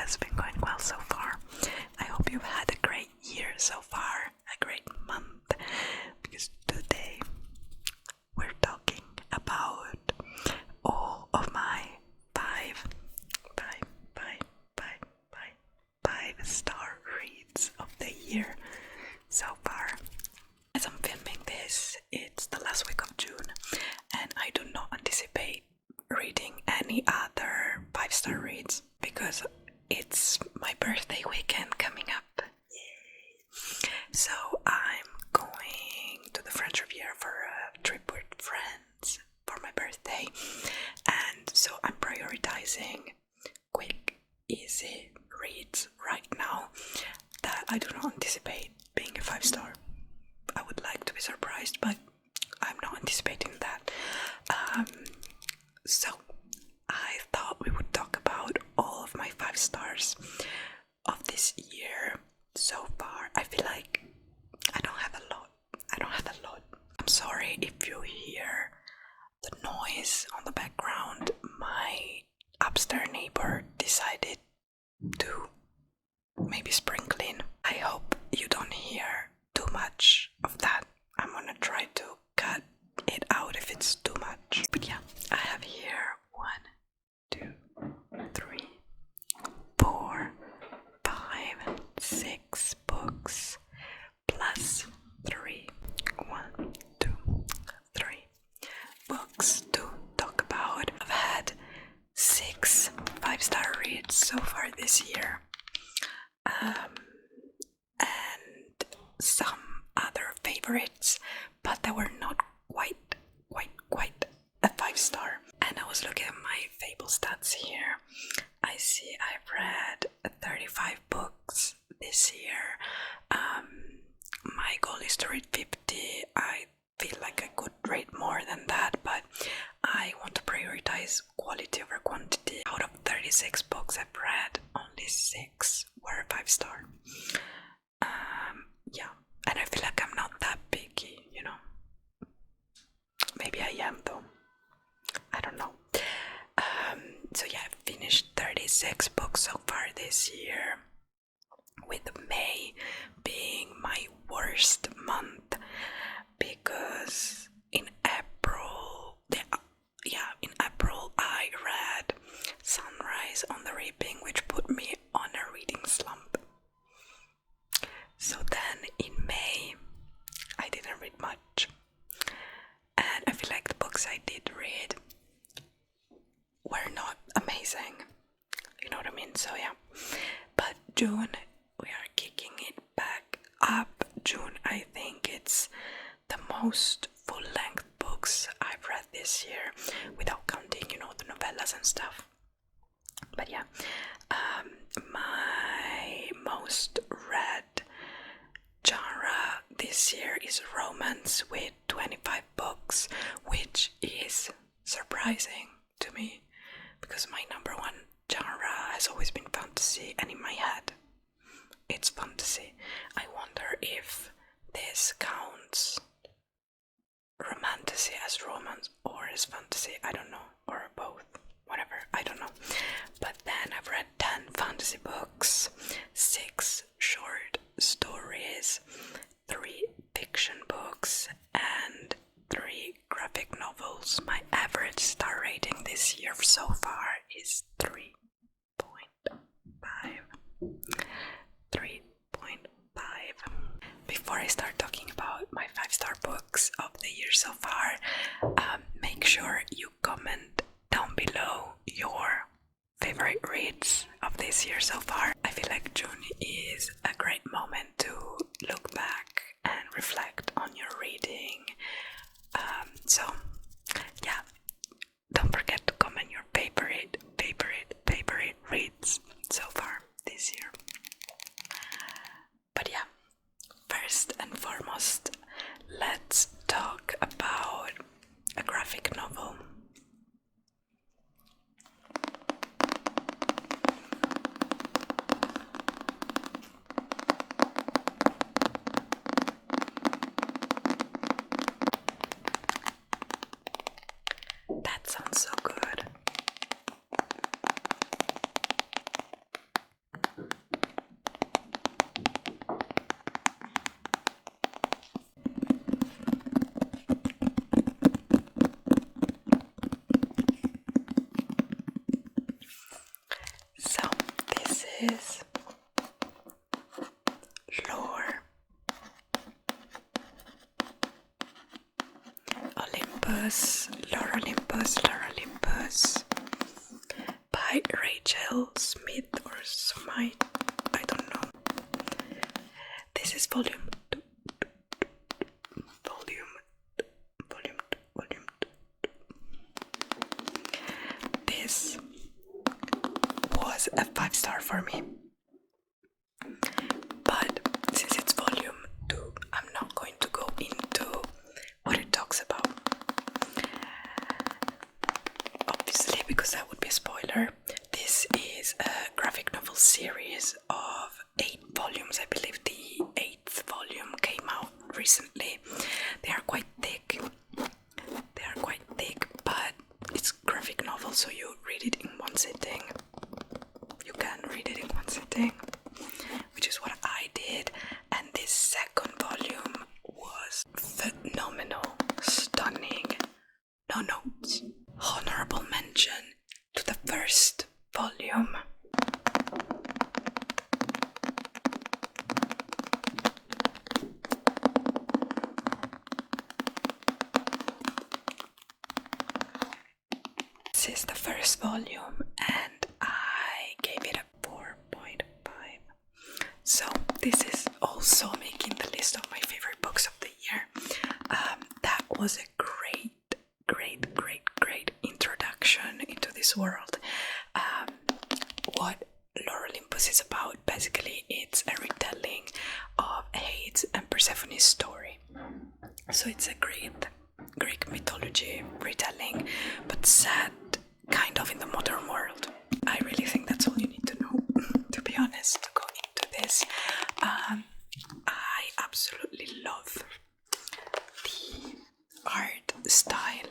has been going well so far. I hope you've had a great year so far, a great month, because today we're talking about all of my five-star reads of the year so far. As I'm filming this, it's the last week of June, and I do not anticipate reading any other 5-star reads because it's my birthday weekend coming up. Yay! So I'm going to the French Riviera for a trip with friends for my birthday, and so I'm prioritizing quick, easy reads right now that I do not anticipate being a 5-star. I would like to be surprised, but I'm not anticipating that. So I thought we would talk about all of my 5 stars of this year so far. I feel like I don't have a lot. I'm sorry if you hear the noise on the background. My upstairs neighbor decided to maybe sprinkling. I hope you don't hear too much of that. I'm gonna try to cut it out if it's too much. But yeah, I have here 1, 2, 3, 4, 5, 6 books plus 3. 1, 2, 3 books to talk about. I've had 6 5-star reads so far this year, and some other favorites, but they were not quite a 5-star. And I was looking at my fable stats here. I see I've read 35 books this year. My goal is to read 50. I feel like I could read more than that, but I want to prioritize quality over quantity. Out of 36 books I've read, only 6 were 5-star. Yeah, and I feel like I'm not that picky, you know. Maybe I am though. I don't know. So yeah, I've finished 36 books so far this year, with May being my worst month because in April I read Sunrise on the Reaping, which put me on a reading slump. So then in May I didn't read much, and I feel like the books I did read were not amazing, you know what I mean? So yeah, but June we are kicking it back up. June, I think it's the most full-length books I've read this year, without counting, you know, the novellas and stuff. But yeah, my most read genre this year is romance with 25 books, which is surprising to me because my number one genre has always been fantasy, and in my head it's fantasy. I wonder if this counts romantasy as romance or as fantasy, I don't know, or both, whatever, I don't know. But then I've read 10 fantasy books, 6 short stories, 3 fiction books, and 3 graphic novels. My average star rating this year so far is 3.5. 3.5. Before I start talking about my 5-star books of the year so far, make sure you comment down below your favorite reads of this year so far. I feel like June is a great moment to look back and reflect on your reading. So yeah, don't forget to comment your favorite reads so far this year. But yeah, first and foremost, let's talk about a graphic novel. That sounds so good. is Lore Olympus, Lore Olympus, Lore Olympus by Rachel Smith or Smythe, I don't know. This is volume 2. This was a 5-star for me, but since it's volume 2, I'm not going to go into what it talks about, obviously, because that would be a spoiler. This is a graphic novel series of 8 volumes. I believe the 8th volume came out recently. They are quite thick, but it's graphic novel, so you read it in one sitting. You can read it in one sitting, which is what I did. And this second volume was phenomenal, stunning, no notes. Honorable mention to the first volume. This is the first volume, and I gave it a 4.5. So this is also making the list of my favorite books of the year. That was a great introduction into this world. What Lore Olympus is about, basically, it's a retelling of Hades and Persephone's story. So it's a Greek mythology retelling, but set kind of in the modern world. I really think that's all you need to know, to be honest, to go into this. I absolutely love the art style.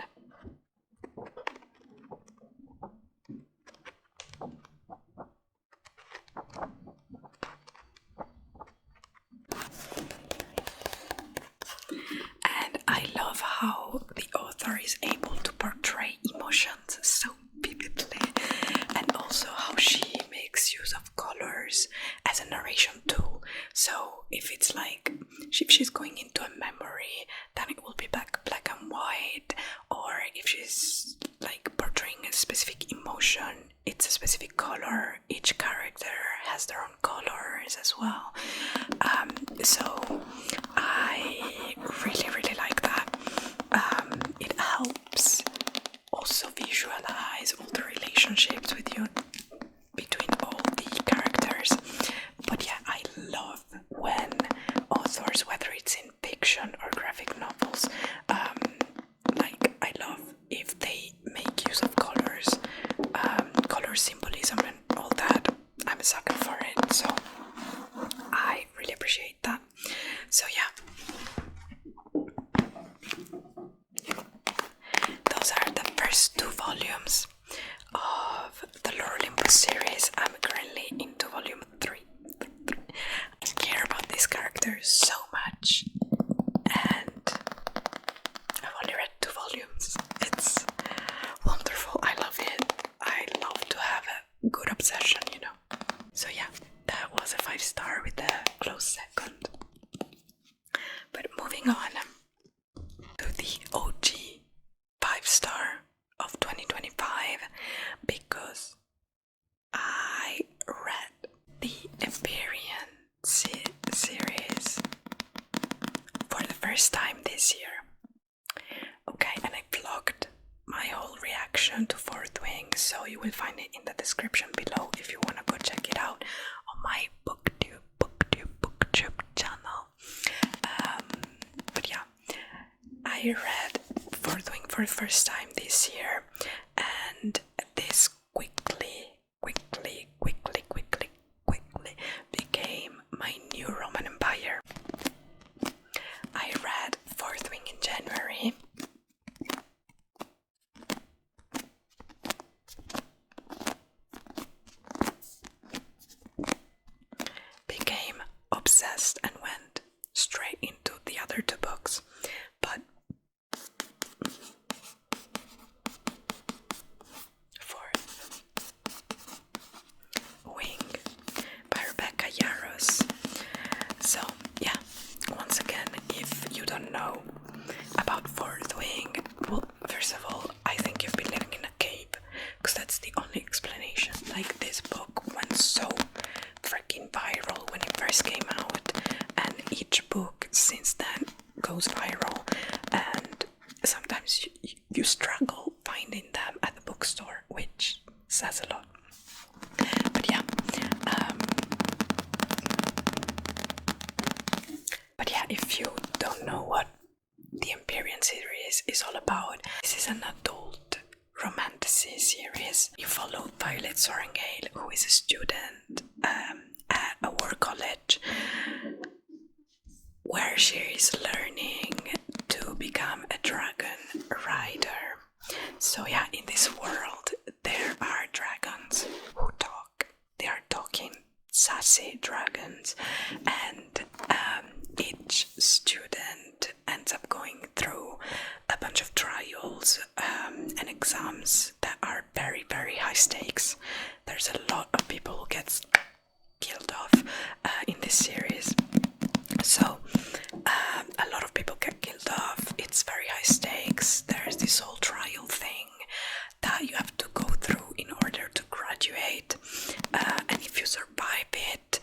And I love how the author is able to portray emotions so vividly, and also how she makes use of colors as a narration tool. So if it's like, if she's going into a memory, then it will be black and white, or if she's like portraying a specific emotion, it's a specific color. Each character has their own colors as well. So I really like that. It helps also visualize all the relationships between all the characters. But yeah, I love when authors, whether it's in fiction or graphic novels, I love if they make use of colors, color symbolism and all that. I'm a sucker for it, so I really appreciate that. So yeah, those are the first 2 volumes of the Lore Olympus series. I'm currently into volume 3. I care about these characters so much, and I've only read 2 volumes. It's wonderful. I love it. I love to have a good obsession, you know. So yeah, that was a 5-star with a close second. But moving on to the OG 5-star of 2025, because I read the Empyrean series for the first time this year. Okay, and I vlogged my whole reaction to Fourth Wing, so you will find it in the description below if you want to go check it out on my booktube channel. But yeah, I read Fourth Wing for the first time this year, and this quickly became my new Roman Empire. I read Fourth Wing in January. Became obsessed and went straight into the other 2 books. But if you don't know what the Empyrean series is all about, this is an adult romantasy series. You follow Violet Sorrengail, who is a student at a war college where she is learning to become a dragon rider. So yeah, in this world there are dragons who talk. They are talking sassy dragons, and each student ends up going through a bunch of trials and exams that are very, very high stakes. There's a lot of people who get killed off in this series. So a lot of people get killed off. It's very high stakes. There's this whole trial thing that you have to go through in order to graduate, and if you survive it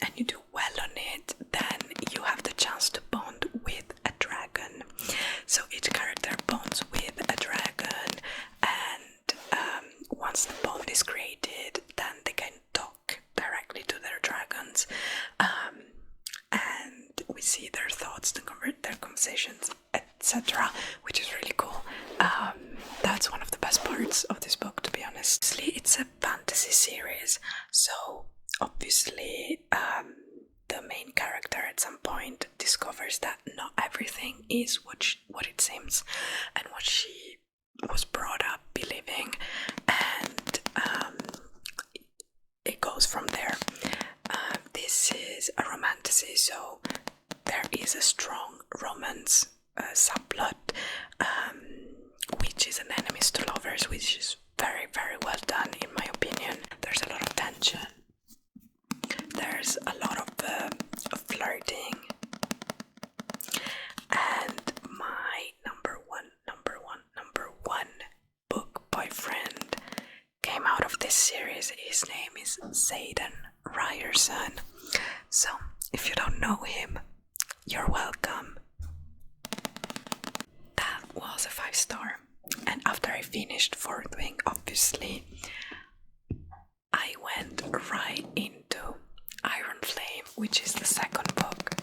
and you do well on it, then you have the chance to bond with a dragon. So each character bonds with a dragon, and once the bond is created, then they can talk directly to their dragons, and we see their thoughts, their conversations, etc., which is really cool. That's one of the best parts of this book, to be honest. It's a fantasy series, so obviously the main character at some point discovers that not everything is what it seems and what she was brought up believing, and it goes from there. This is a romantasy, so there is a strong romance subplot, which is an enemies to lovers, which is very, very well done in my opinion. There's a lot of tension. There's a lot of flirting, and my number one book boyfriend came out of this series. His name is Zayden Ryerson. So if you don't know him, you're welcome. That was a 5-star, and after I finished Fourth Wing, obviously I went right into Iron Flame, which is the second book.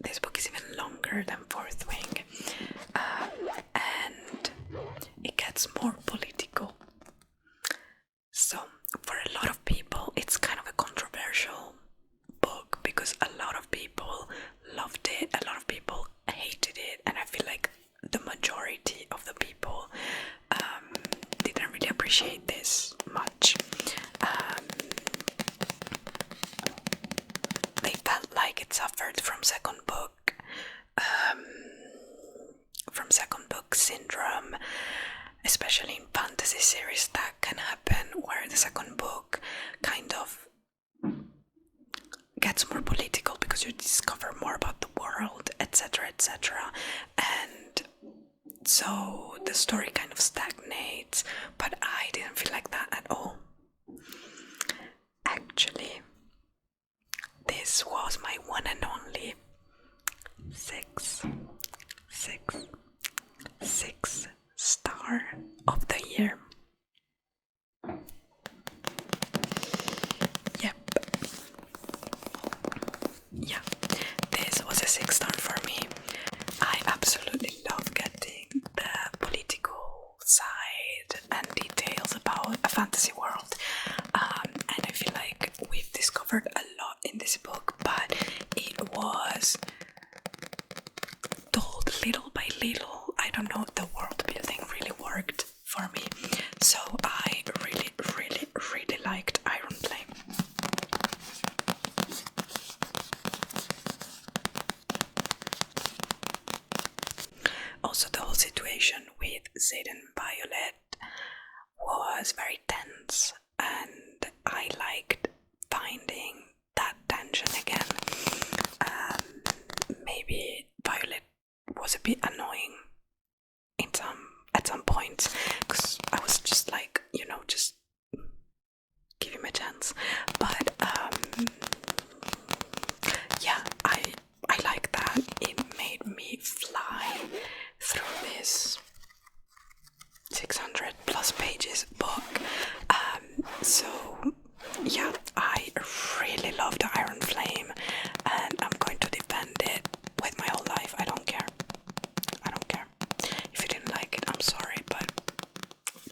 This book is even longer than Fourth Wing, and it gets more political. So for a lot of people it's kind of a controversial book, because a lot of people loved it, a lot of people hated it, and I feel like the majority of the people didn't really appreciate this much. They felt like it suffered from second book syndrome, especially in fantasy series. That can happen, where the second book kind of gets more political because you discover more about the world, etc., etc., and so the story kind of stagnates. But I didn't feel like that at all. Actually, this was my one and only six star of the year. Yep. Yeah, this was a 6-star for me. I absolutely love getting the political side and details about a fantasy world, and I feel like we've discovered a lot in this book, but it was told little by little. I don't know if the world building really worked for me, so I really liked Iron Flame. Also, the whole situation with Zayden and Violet was very tense, and I liked finding bit annoying at some points, because I was just like, just give him a chance. But yeah, I like that it made me fly through this 600 plus pages book. So yeah, I really love the Iron Flame, and I'm going to defend it with my whole life. I don't care. If you didn't like it, I'm sorry, but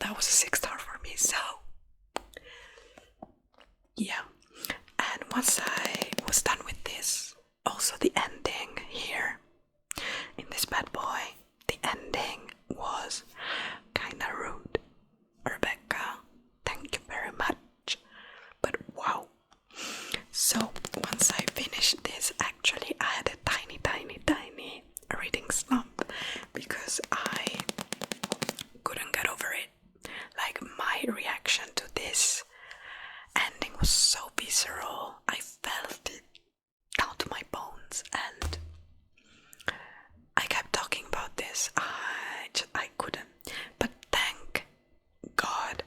that was a 6-star for me. So yeah, and once I was done with this, also the ending here in this bad boy, the ending was kinda rude. Rebecca, thank you very much. But wow. So once I finished this, actually I had a tiny reading slump because I couldn't get over it. Like, my reaction to this ending was so visceral. I felt it down to my bones, and I kept talking about this. I couldn't. But thank God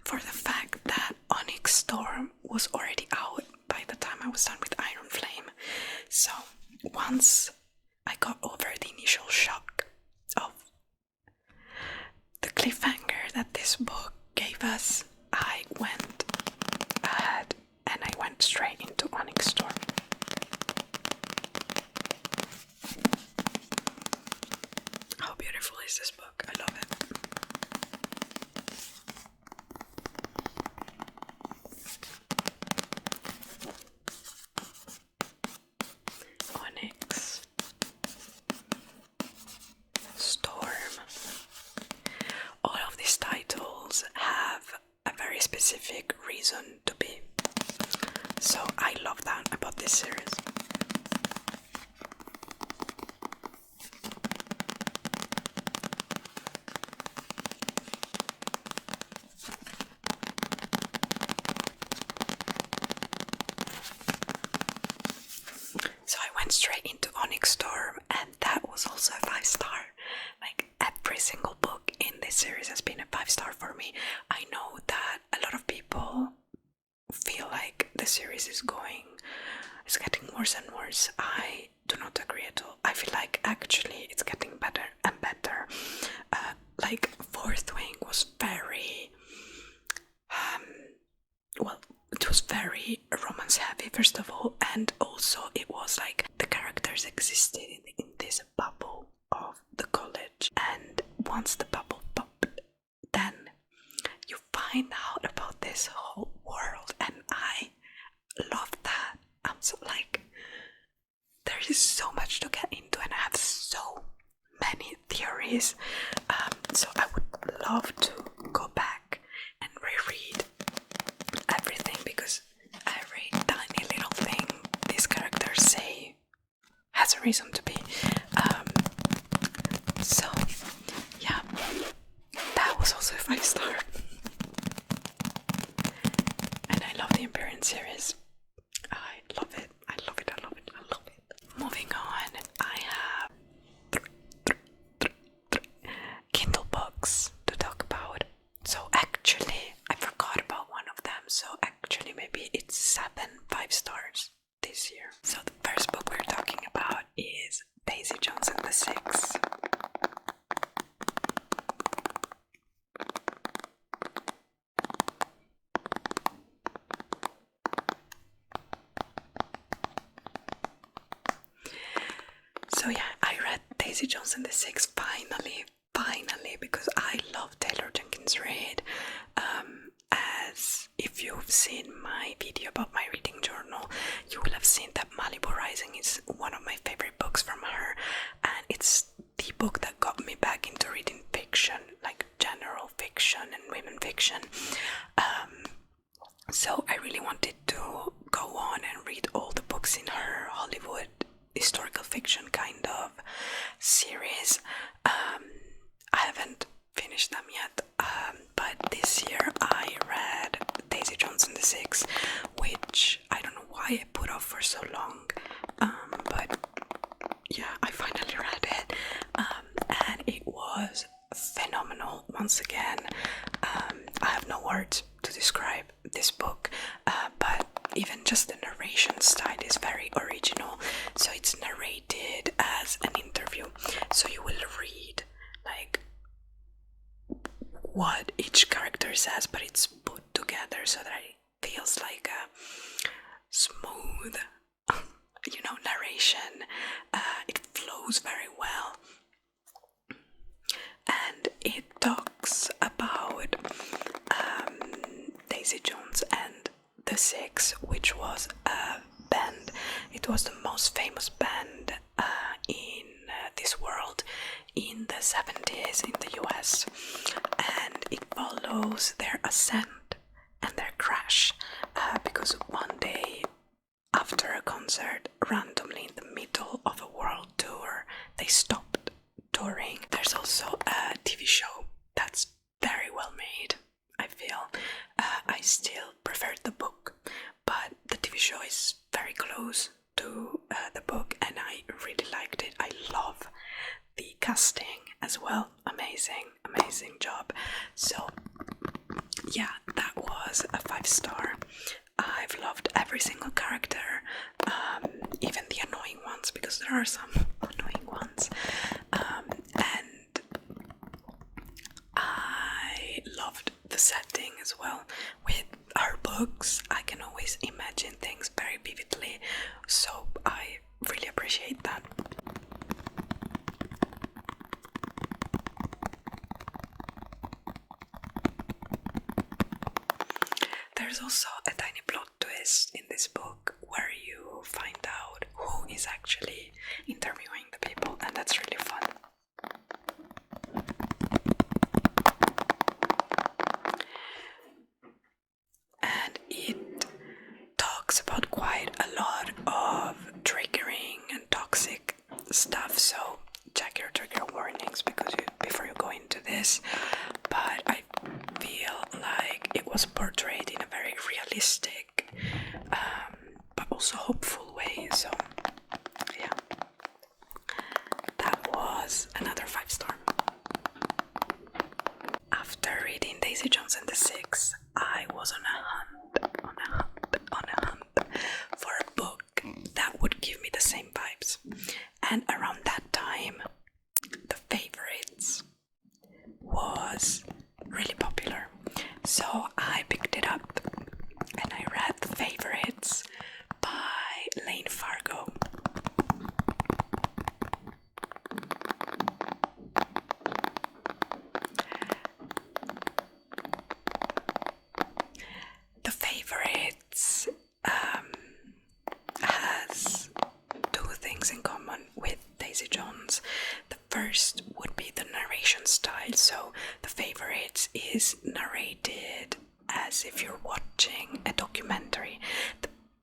for the fact that Onyx Storm was already out by the time I was done with Iron Flame. So once I got over the initial shock of the cliffhanger that this book gave us, I went ahead and I went straight into Onyx Storm. How beautiful is this book? I love it. Onyx Storm. All of these titles have a very specific reason to be. So I love that about this series. So I went straight into Onyx Storm, and that was also a 5-star. Like, every single book in this series has been a 5-star for me. I know that a lot of people feel like the series is getting worse and worse. I do not agree at all. I feel like actually it's getting better and better. Like, Fourth Wing was very it was very romance heavy, first of all, and also it was like the characters existed in this bubble of the college, and once the bubble popped, then you find out about this whole world, and I love that. I'm so like, there is so much to get into, and I have so many theories. So I would love to go back and reread everything, because every tiny little thing these characters say has a reason to be. So yeah, that was also a 5-star. And I love the Empyrean series. I love it. Moving on, I have Kindle books to talk about. So actually, I forgot about one of them. So actually, maybe it's 7 5-stars this year. So the first book we're talking about is Daisy Jones and the Six. So yeah, I read Daisy Jones and the Six finally, because I love Taylor Jenkins Reid. As if you've seen my video about my reading journal, you will have seen that Malibu Rising is one of my favorite books from her, and it's the book that got me back into reading fiction, like general fiction and women fiction. So I really wanted to go on and read all the books in her Hollywood historical fiction kind of series. I haven't finished them yet, but this year I read Daisy Jones and the Six, which I don't know why I put off for so long, but yeah, I describe this book, but even just the narration style is very original. So it's narrated as an interview, so you will read like what each character says, but it's put together so that it feels like a smooth narration. It flows very well, and it talks about Daisy Jones and the Six, which was a band. It was the most famous band in this world in the 70s in the US, and it follows their ascent and their crash, because one day after a concert, randomly in the middle of a world tour, they stopped touring. There's also a TV show that's very well made, I feel. I still preferred the book, but the TV show is very close to the book, and I really liked it. I love the casting as well. Amazing job. So yeah, that was a 5-star. I've loved every single character, even the annoying ones, because there are some annoying ones, and I loved the setting as well. With her books, I can always imagine things very vividly, so I really appreciate that. There's also a tiny plot twist in this book where you find out who is actually interviewing the people, and that's really fun. And it talks about quite a lot of triggering and toxic stuff, so check your trigger warnings before you go into this. But I feel like it was portrayed in a very realistic, but also hopeful way. So yeah, that was another 5-star. After reading Daisy Jones and the Six, I was on a hunt for a book that would give me the same vibes. And around that time, The Favorites was really popular, so I picked it up and I read The Favorites by Lane Fargo. The Favorites has two things in common with Daisy Jones. The first would be the narration style. So The Favorites is narrated as if you're watching a documentary.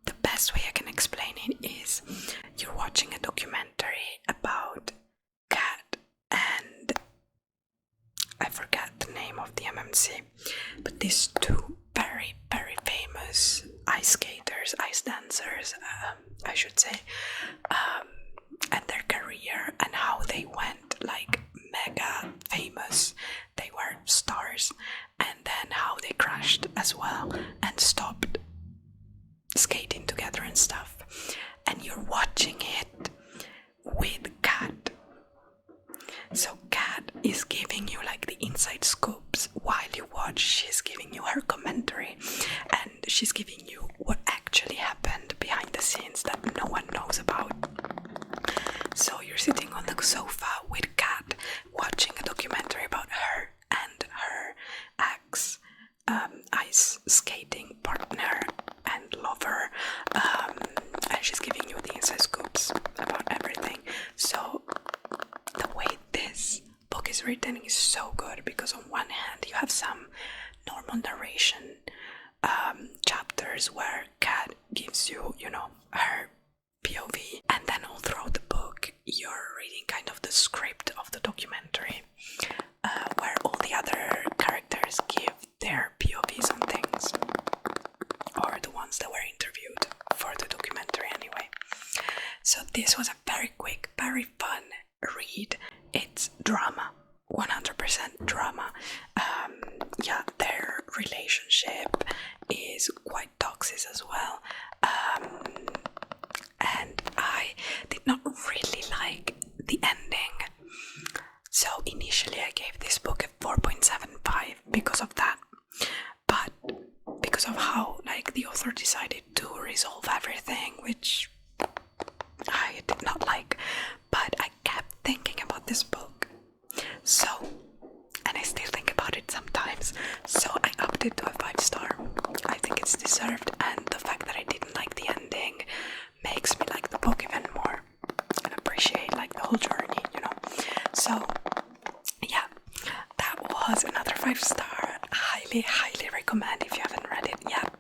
The best way I can explain it is you're watching a documentary about Cat and I forget the name of the MMC, but these two very famous ice dancers, I should say, and their career and how they went like mega famous. They were stars, and then how they crashed as well and stopped skating together and stuff. And you're watching it with Kat. So Kat is giving you like the inside scoops while you watch. She's giving you her commentary, and she's giving you what actually happened behind the scenes that no one knows about. So you're sitting on the sofa with Kat watching a documentary about her and her ex ice skating partner and lover, and she's giving you the inside scoops about everything. So the way this book is written is so good, because on one hand you have some normal narration chapters where Kat gives you, her POV, and then all throughout the book you're reading kind of the script of the documentary, where all the other characters give their POVs on things, or the ones that were interviewed for the documentary anyway. So this was a very quick, very fun read. It's drama, 100% drama. Their relationship because of how like the author decided to resolve everything, which I did not like. But I kept thinking about this book, so, and I still think about it sometimes, so I upped it to a 5-star. I think it's deserved, and the fact that I didn't like the ending makes me like the book even more and appreciate like the whole journey, you know. So yeah, that was another 5-star. Highly recommend if you haven't read it yet.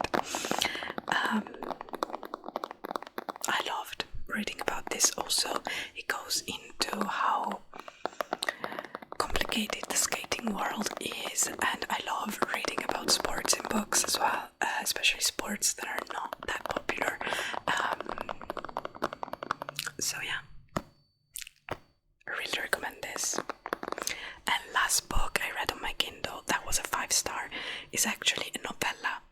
I loved reading about this. Also, it goes into how complicated the skating world is, and I love reading about sports in books as well, especially sports that are not that popular. So yeah, I really recommend this. And last book I read on my Kindle that was a 5-star is actually a novella,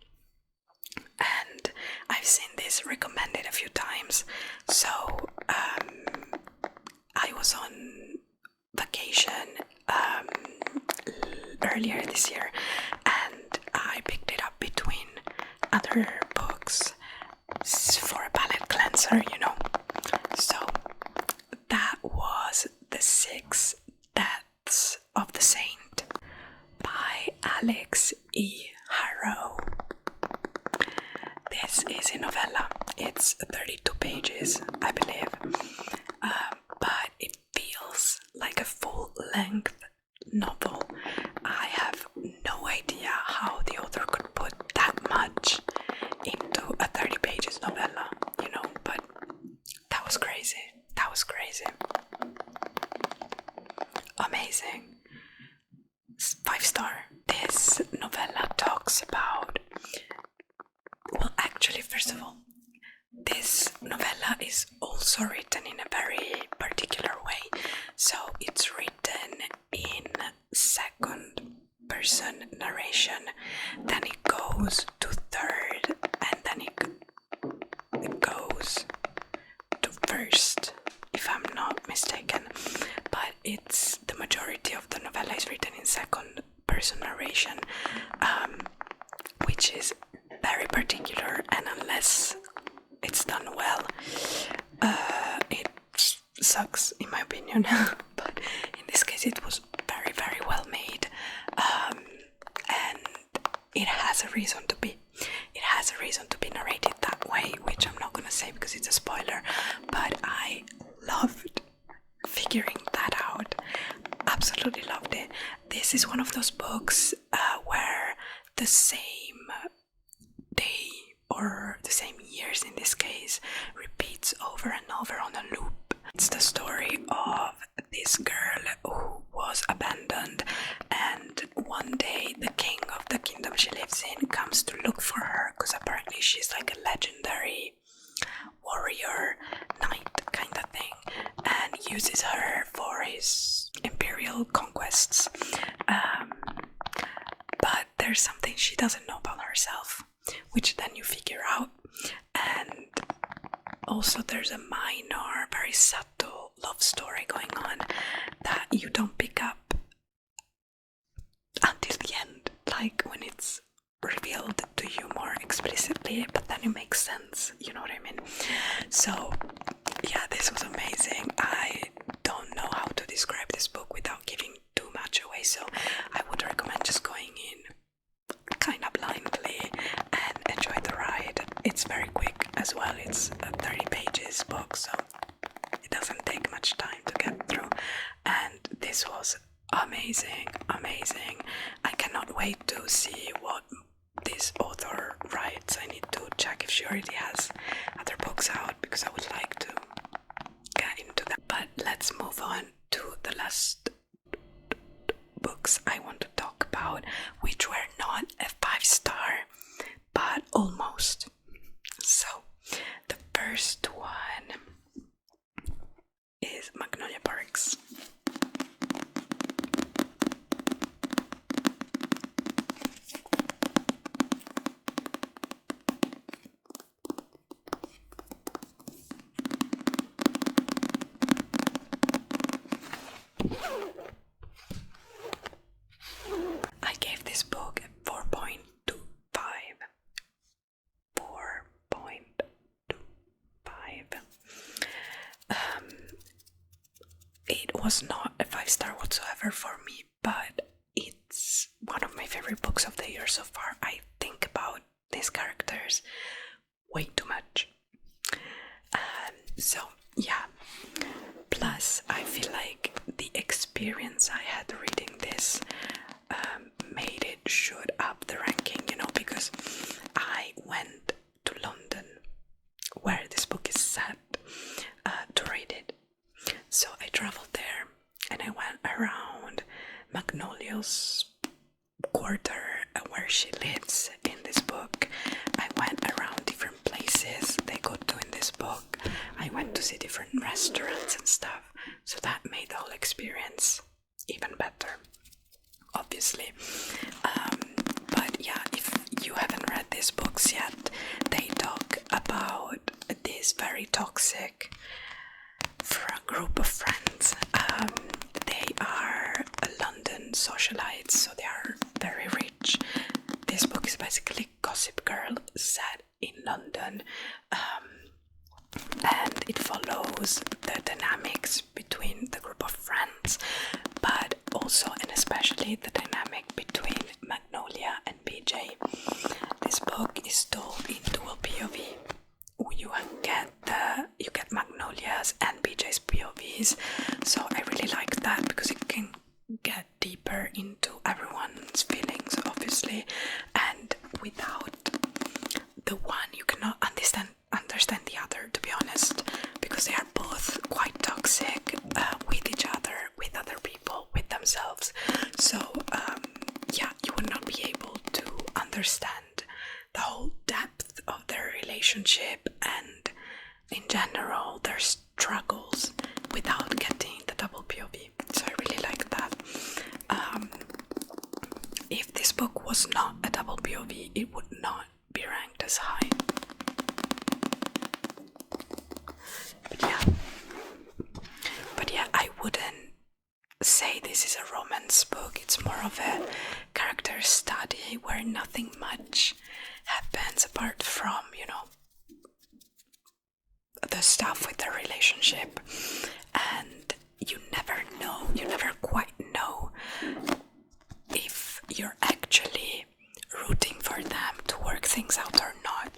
and I've seen this recommended a few times. So I was on vacation earlier this year, and I picked it up between other books for a palate cleanser, you know. So that was The 6 Deaths of the Saint by Alex E. Harrow. This is a novella. It's 32 pages, I believe, but it feels like a full-length novel. I have no idea how the author could put that much into a 30 pages novella, you know, but that was crazy. That was crazy. Amazing. 5-star. This novella talks about, well, actually, first of all, this novella is also written in a very particular way. So it's written in second person narration, then it goes to third, and then it goes to first, if I'm not mistaken. But it's the majority of the novella is written in second person narration, which is very particular, and unless it's done well, it sucks in my opinion. But in this case it was very well made, and it has a reason to be. It has a reason to be narrated that way, which I'm not gonna say because it's a spoiler, but I loved figuring that out. Absolutely loved it. This is one of those books where the same day, or the same years in this case, repeats over and over on a loop. It's the story of this girl who was abandoned, and one day the king of the kingdom she lives in comes to look for her, because apparently she's like a legendary warrior knight kind of thing, and uses her for his imperial conquests. But there's something she doesn't know about herself, which then you figure out. And also there's a minor, very subtle love story going on that you don't pick up until the end, like when it's revealed to you more explicitly, but then it makes sense, you know what I mean? So yeah, this was amazing. I don't know how to describe this book without giving too much away, so I would recommend just going in kind of blindly and enjoy the ride. It's very quick as well. It's a 30 pages book, so it doesn't take much time to get through, and this was amazing. I cannot wait to see what this author writes. I need to check if she already has other books out, because I would like to get into that. But let's move on to the last books I want to talk about, which were not a 5-star, but almost. So the first one is Magnolia Parks. I gave this book a 4.25 was not a 5-star whatsoever for me, but it's one of my favorite books of the year so far. I think about these characters way too much. So yeah, plus I feel like the experience I had reading this made it shoot up the ranking, because I went to London, where this book is set, to read it. So I traveled there and I went around Magnolia's quarter, where she lives in this book. I went around different places they go to in this book. I went to see different restaurants and stuff, so that made the whole experience even better, obviously. But yeah, if you haven't read these books yet, they talk about this very toxic group of friends. They are London socialites, so they are very rich. This book is basically Gossip Girl set in London, and it follows the dynamics between the group of friends, but also and especially the dynamic between Magnolia and BJ. This book is told in dual POV. You get Magnolia's and BJ's POVs, so I really like that because it can get deeper into everyone's feelings, obviously, and without the one you cannot understand the other, to be honest, because they are both quite toxic with each other, with other people, with themselves. So yeah, you would not be able to understand the whole depth of their relationship and in general their struggles without getting the double POV. So I really like that. If this book was not a double POV, it would not be ranked as high. But yeah, I wouldn't say this is a romance book. It's more of a character study where nothing much happens apart from, the stuff with the relationship, and you never quite know if you're actually rooting for them to work things out or not.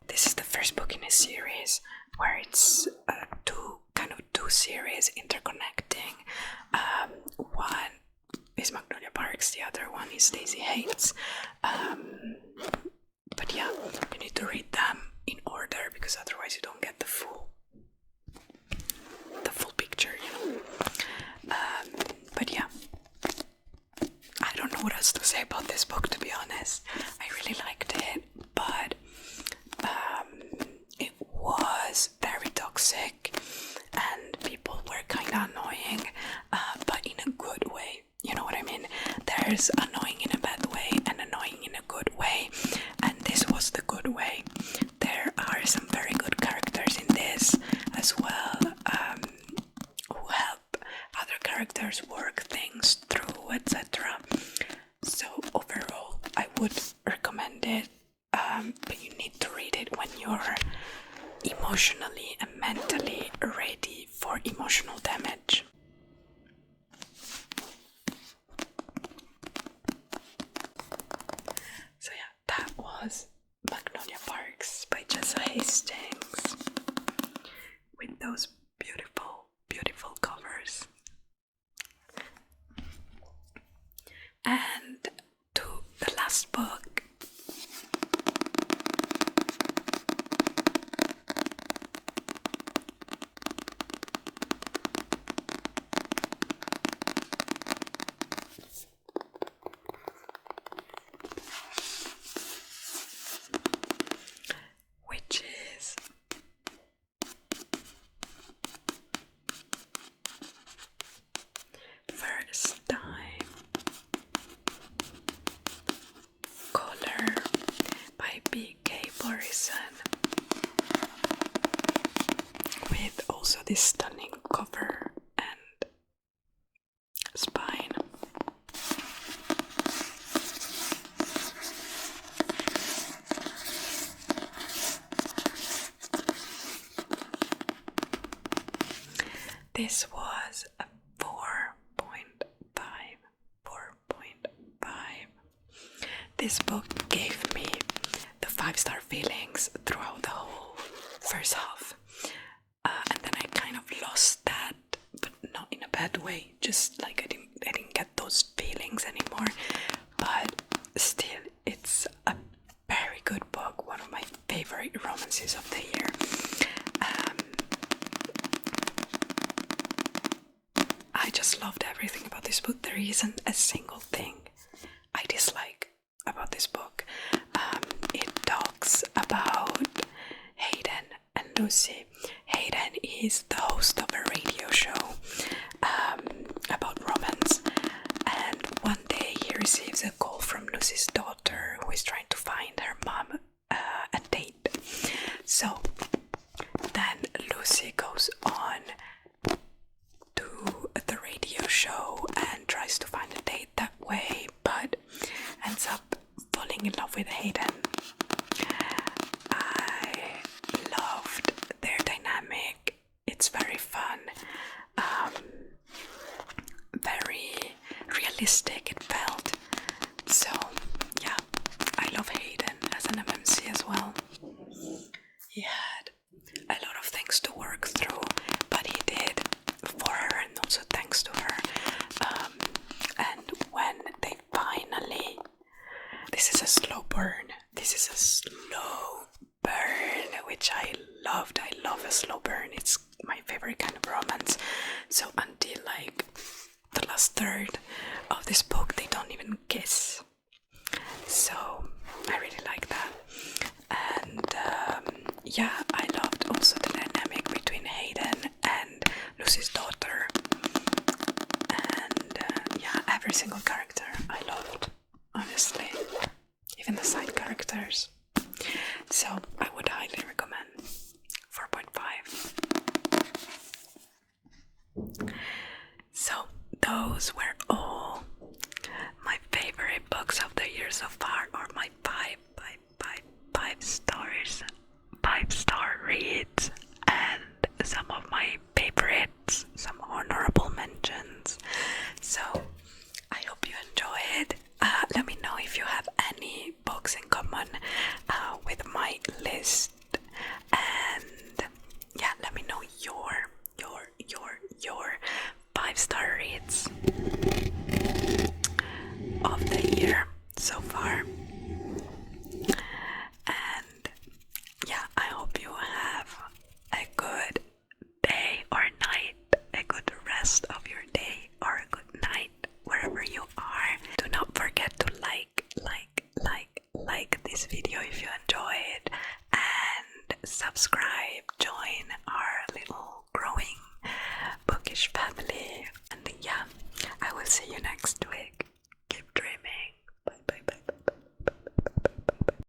This is the first book in a series where it's two series interconnecting. One is Magnolia Parks, the other one is Daisy Hates. But yeah, you need to read them in order because otherwise you don't get the full picture, But yeah, I don't know what else to say about this book, to be honest. I really liked it, but it was very toxic and people were kind of annoying, but in a good way. You know what I mean? There's annoying in a bad way and annoying in a good way, and this was the good way. There are some very good characters in this as well, who help other characters work things through, etc. So overall, I would recommend it, but you need to read it when you're emotionally and mentally ready for emotional damage. So yeah, that was Magnolia Parks by Jessa Hastings with those beautiful, beautiful covers. And to the last book. Which is First Time this was a 4.5. 4.5. This book gave me the 5-star feelings throughout the whole first half. And then I kind of lost that, but not in a bad way. Just like I didn't get those feelings anymore. But still, it's a very good book. One of my favorite romances of the year. I just loved everything about this book. There isn't a single thing I dislike about this book. It talks about Hayden and Lucy. Hayden is the host of a radio show about romance, and one day he receives a call from Lucy's daughter, who is trying to find her mom a date. So then Lucy goes on to the radio show and tries to find a date that way, but ends up falling in love with Hayden. I loved their dynamic. It's very fun, very realistic it felt. So yeah, I love Hayden as an MMC as well. He had a lot of things to work through, but he did for her and also thanks to her. And when they finally, this is a slow burn. This is a slow burn, which I loved. I love a slow burn. It's my favorite kind of romance. So until like the last third of this book, they don't even kiss. So I really like that. And yeah, I loved also the dynamic between Hayden and Lucy's daughter. And yeah, every single character I loved, honestly. Even the side characters. So I would highly recommend 4.5. So those were all my favorite books of the year so far, or my 5 stars, 5-star reads, and some of my favorites, some honorable mentions. So I hope you enjoyed. Let me know if you have any books in common with my list, and yeah, let me know your 5-star reads of the year so far. And yeah, I hope you have a good day or night, a good rest of your day or a good night wherever you are. Do not forget to like this video if you enjoy it, and subscribe, join our little growing Bookish family. And yeah, I will see you next week.